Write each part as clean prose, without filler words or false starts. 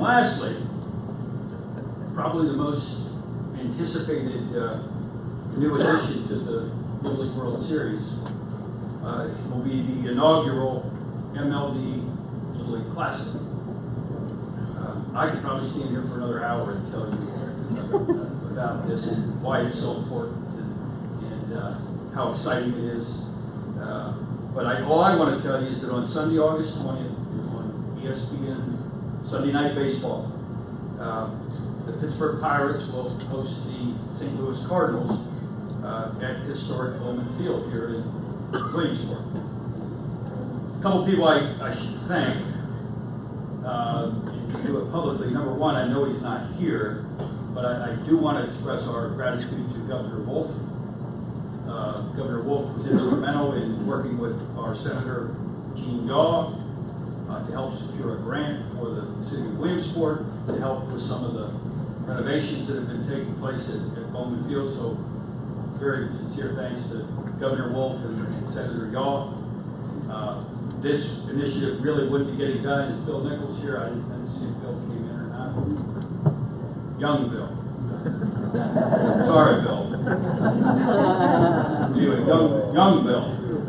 lastly, probably the most anticipated new addition to the Little League World Series will be the inaugural MLB Little League Classic. I could probably stand here for another hour and tell you about this and why it's so important and how exciting it is. But all I want to tell you is that on Sunday, August 20th, on ESPN Sunday Night Baseball, the Pittsburgh Pirates will host the St. Louis Cardinals at historic Bowman Field here in Williamsport. A couple people I should thank and do it publicly. Number one, I know he's not here, but I do want to express our gratitude to Governor Wolf. Governor Wolf was instrumental in working with our Senator Gene Yaw to help secure a grant for the city of Williamsport to help with some of the renovations that have been taking place at Bowman Field. So very sincere thanks to Governor Wolf and Senator Yaw. This initiative really wouldn't be getting done. Is Bill Nichols here? I didn't see if Bill came in or not. Young Bill. Sorry, Bill. Anyway, young Bill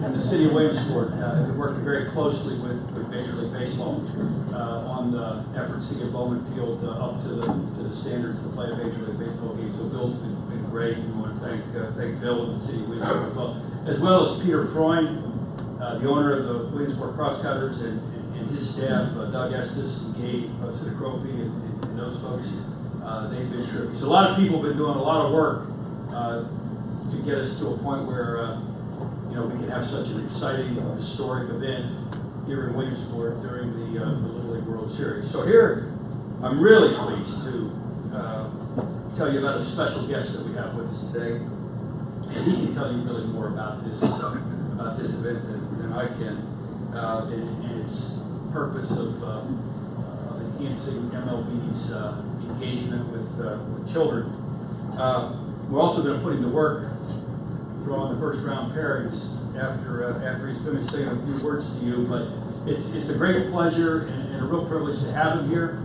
and the city of Williamsport have been working very closely with Major League Baseball on the efforts to get Bowman Field up to the standards to play a Major League Baseball game. So Bill's been great. We want to thank Bill and the city of Williamsport as well as Peter Freund, the owner of the Williamsport Crosscutters, and his staff, Doug Estes and Gabe Sidicropi and those folks. They've been terrific. So a lot of people have been doing a lot of work to get us to a point where we can have such an exciting, historic event here in Williamsport during the Little League World Series. So here, I'm really pleased to tell you about a special guest that we have with us today, and he can tell you really more about this event than I can, and its purpose of enhancing MLB's engagement with children. We're also going to put him to work drawing the first round pairings after he's finished saying a few words to you. But it's a great pleasure and a real privilege to have him here.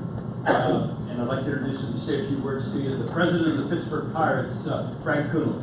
And I'd like to introduce him to say a few words to you. The president of the Pittsburgh Pirates, Frank Coonelly.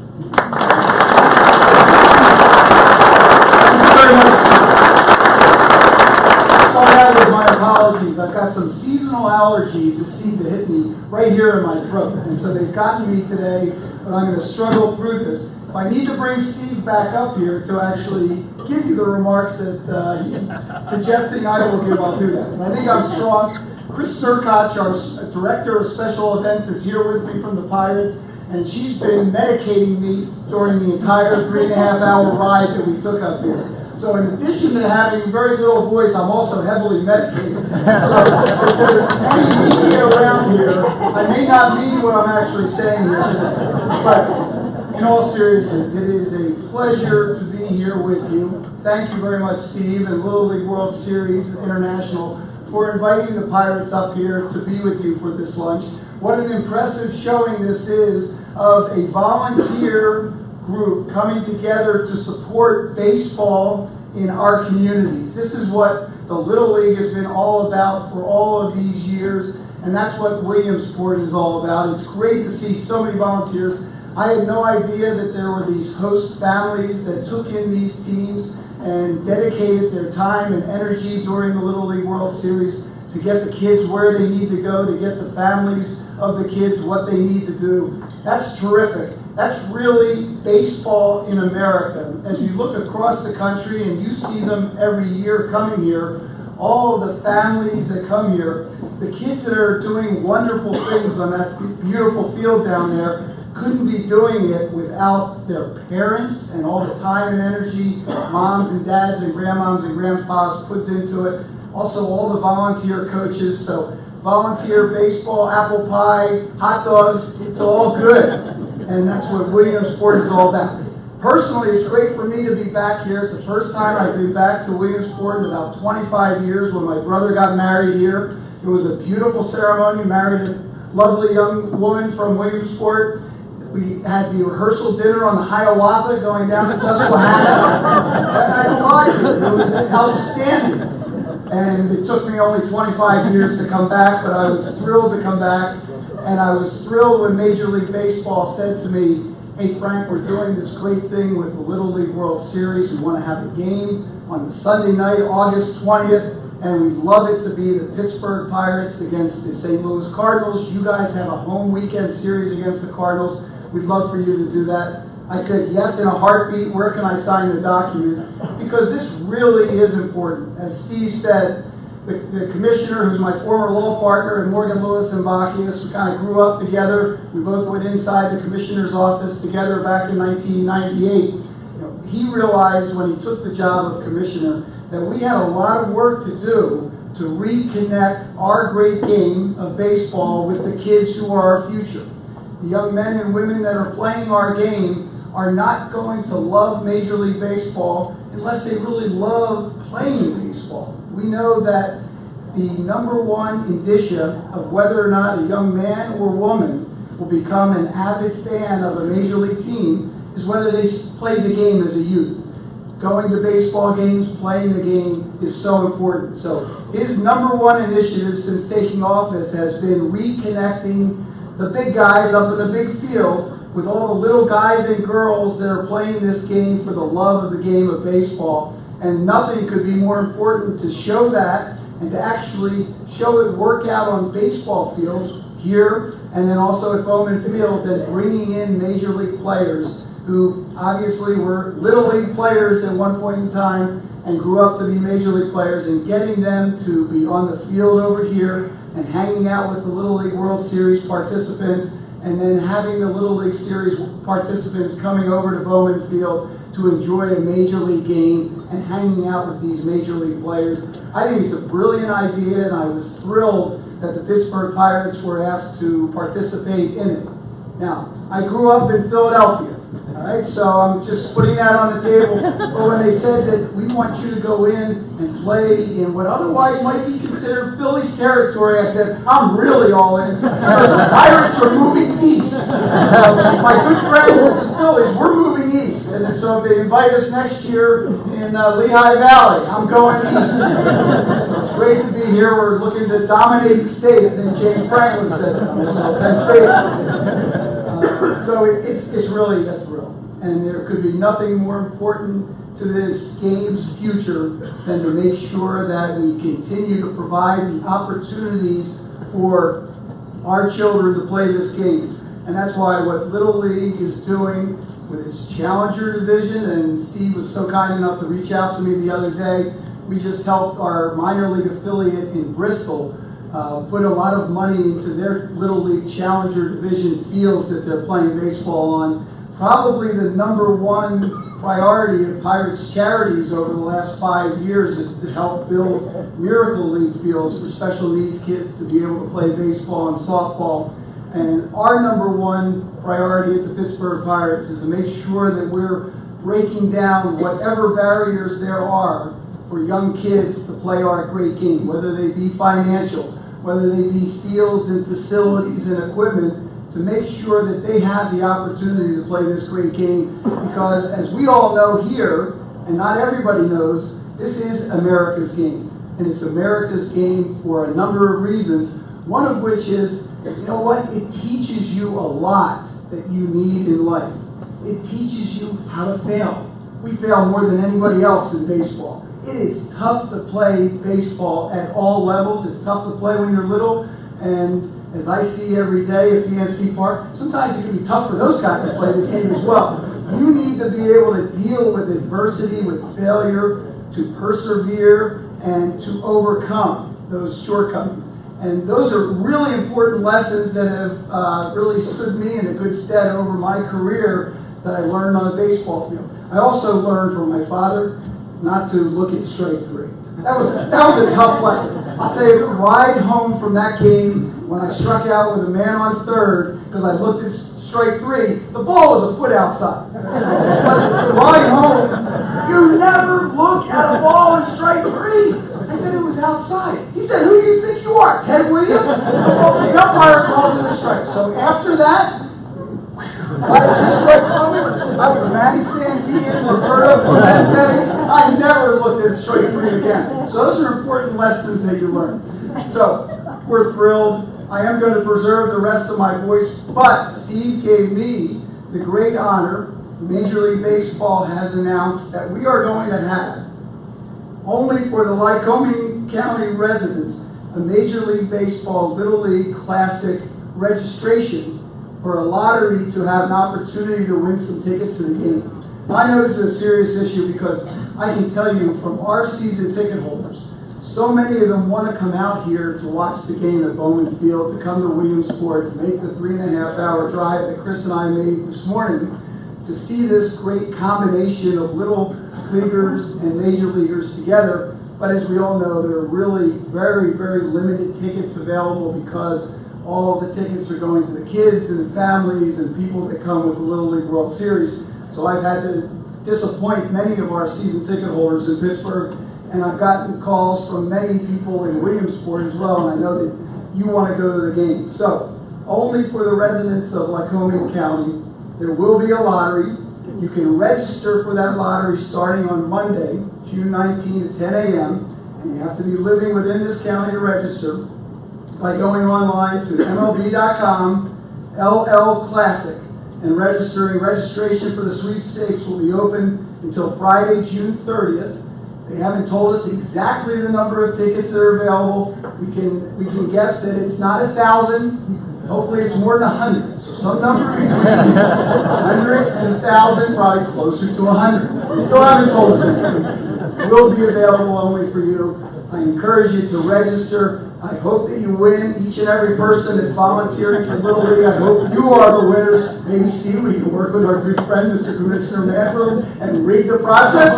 My apologies. I've got some seasonal allergies that seem to hit me right here in my throat, and so they've gotten me today, but I'm going to struggle through this. If I need to bring Steve back up here to actually give you the remarks that he's suggesting I will give, I'll do that. And I think I'm strong. Chris Surkach, our director of special events, is here with me from the Pirates, and she's been medicating me during the entire 3.5-hour ride that we took up here. So in addition to having very little voice, I'm also heavily medicated. So if there's any media around here, I may not mean what I'm actually saying here today. But in all seriousness, it is a pleasure to be here with you. Thank you very much, Steve, and Little League World Series International for inviting the Pirates up here to be with you for this lunch. What an impressive showing this is of a volunteer group coming together to support baseball in our communities. This is what the Little League has been all about for all of these years, and that's what Williamsport is all about. It's great to see so many volunteers. I had no idea that there were these host families that took in these teams and dedicated their time and energy during the Little League World Series to get the kids where they need to go, to get the families of the kids what they need to do. That's terrific. That's really baseball in America. As you look across the country and you see them every year coming here, all of the families that come here, the kids that are doing wonderful things on that beautiful field down there couldn't be doing it without their parents and all the time and energy moms and dads and grandmoms and grandpas puts into it. Also all the volunteer coaches. So volunteer baseball, apple pie, hot dogs, it's all good. And that's what Williamsport is all about. Personally, it's great for me to be back here. It's the first time I've been back to Williamsport in about 25 years when my brother got married here. It was a beautiful ceremony, married a lovely young woman from Williamsport. We had the rehearsal dinner on the Hiawatha going down to Susquehanna. I don't lie to you, it was outstanding. And it took me only 25 years to come back, but I was thrilled to come back. And I was thrilled when Major League Baseball said to me, hey Frank, we're doing this great thing with the Little League World Series. We want to have a game on the Sunday night, August 20th. And we'd love it to be the Pittsburgh Pirates against the St. Louis Cardinals. You guys have a home weekend series against the Cardinals. We'd love for you to do that. I said, yes, in a heartbeat. Where can I sign the document? Because this really is important. As Steve said, the commissioner, who's my former law partner, and Morgan Lewis and Bacchius, we kind of grew up together. We both went inside the commissioner's office together back in 1998. He realized when he took the job of commissioner that we had a lot of work to do to reconnect our great game of baseball with the kids who are our future. The young men and women that are playing our game are not going to love Major League Baseball unless they really love playing baseball. We know that the number one indicia of whether or not a young man or woman will become an avid fan of a Major League team is whether they played the game as a youth. Going to baseball games, playing the game is so important. So his number one initiative since taking office has been reconnecting the big guys up in the big field with all the little guys and girls that are playing this game for the love of the game of baseball. And nothing could be more important to show that and to actually show it work out on baseball fields here and then also at Bowman Field than bringing in Major League players who obviously were Little League players at one point in time and grew up to be Major League players, and getting them to be on the field over here and hanging out with the Little League World Series participants, and then having the Little League Series participants coming over to Bowman Field to enjoy a Major League game and hanging out with these Major League players. I think it's a brilliant idea, and I was thrilled that the Pittsburgh Pirates were asked to participate in it. Now, I grew up in Philadelphia. All right, so I'm just putting that on the table. But when they said that we want you to go in and play in what otherwise might be considered Phillies territory, I said, I'm really all in. Because the Pirates are moving east. My good friends at the Phillies, we're moving east. And so if they invite us next year in Lehigh Valley, I'm going east. So it's great to be here. We're looking to dominate the state. I think James Franklin said that. So Penn State. So it's really a thrill. And there could be nothing more important to this game's future than to make sure that we continue to provide the opportunities for our children to play this game. And that's why what Little League is doing with its Challenger division, and Steve was so kind enough to reach out to me the other day, we just helped our minor league affiliate in Bristol put a lot of money into their Little League Challenger division fields that they're playing baseball on. Probably the number one priority of Pirates charities over the last 5 years is to help build Miracle League fields for special needs kids to be able to play baseball and softball. And our number one priority at the Pittsburgh Pirates is to make sure that we're breaking down whatever barriers there are for young kids to play our great game, whether they be financial, whether they be fields and facilities and equipment, to make sure that they have the opportunity to play this great game. Because as we all know here, and not everybody knows, this is America's game. And it's America's game for a number of reasons, one of which is, you know what, it teaches you a lot that you need in life. It teaches you how to fail. We fail more than anybody else in baseball. It is tough to play baseball at all levels. It's tough to play when you're little, and as I see every day at PNC Park, sometimes it can be tough for those guys to play the game as well. You need to be able to deal with adversity, with failure, to persevere, and to overcome those shortcomings. And those are really important lessons that have really stood me in a good stead over my career that I learned on a baseball field. I also learned from my father not to look at strike three. That was a tough lesson. I'll tell you, the ride home from that game, when I struck out with a man on third, because I looked at strike three, the ball was a foot outside. But the ride home, you never look at a ball in strike three. I said it was outside. He said, who do you think you are, Ted Williams? Well, the umpire calls it a strike. So after that, I had 2 strikes on me. I was Matty Sandian, Roberto Clemente. I never looked at a strike three again. So those are important lessons that you learn. So we're thrilled. I am going to preserve the rest of my voice, but Steve gave me the great honor. Major League Baseball has announced that we are going to have, only for the Lycoming County residents, a Major League Baseball Little League Classic registration for a lottery to have an opportunity to win some tickets to the game. Now, I know this is a serious issue because I can tell you from our season ticket holders, so many of them want to come out here to watch the game at Bowman Field, to come to Williamsport, to make the 3.5-hour drive that Chris and I made this morning, to see this great combination of little leaguers and major leaguers together. But as we all know, there are really very, very limited tickets available because all of the tickets are going to the kids and the families and people that come with the Little League World Series. So I've had to disappoint many of our season ticket holders in Pittsburgh, and I've gotten calls from many people in Williamsport as well, and I know that you want to go to the game. So only for the residents of Lycoming County, there will be a lottery. You can register for that lottery starting on Monday, June 19 at 10 a.m., and you have to be living within this county to register by going online to MLB.com, LL Classic, and registering. Registration for the sweepstakes will be open until Friday, June 30th. They haven't told us exactly the number of tickets that are available. We can guess that it's not 1,000. Hopefully it's more than 100. So some number between 100 and 1,000, probably closer to 100. They still haven't told us anything. Will be available only for you. I encourage you to register. I hope that you win. Each and every person that's volunteering for Little League, I hope you are the winners. Maybe, Steve, we can work with our good friend, Mr. Commissioner Manfred, and rig the process.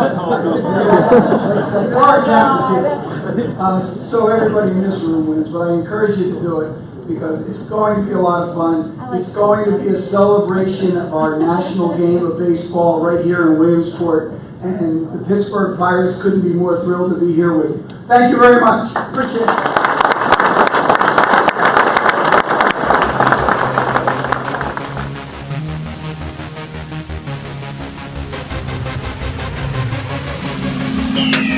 So there are cameras here. So everybody in this room wins, but I encourage you to do it because it's going to be a lot of fun. It's going to be a celebration of our national game of baseball right here in Williamsport, and the Pittsburgh Pirates couldn't be more thrilled to be here with you. Thank you very much. Appreciate it. Yeah.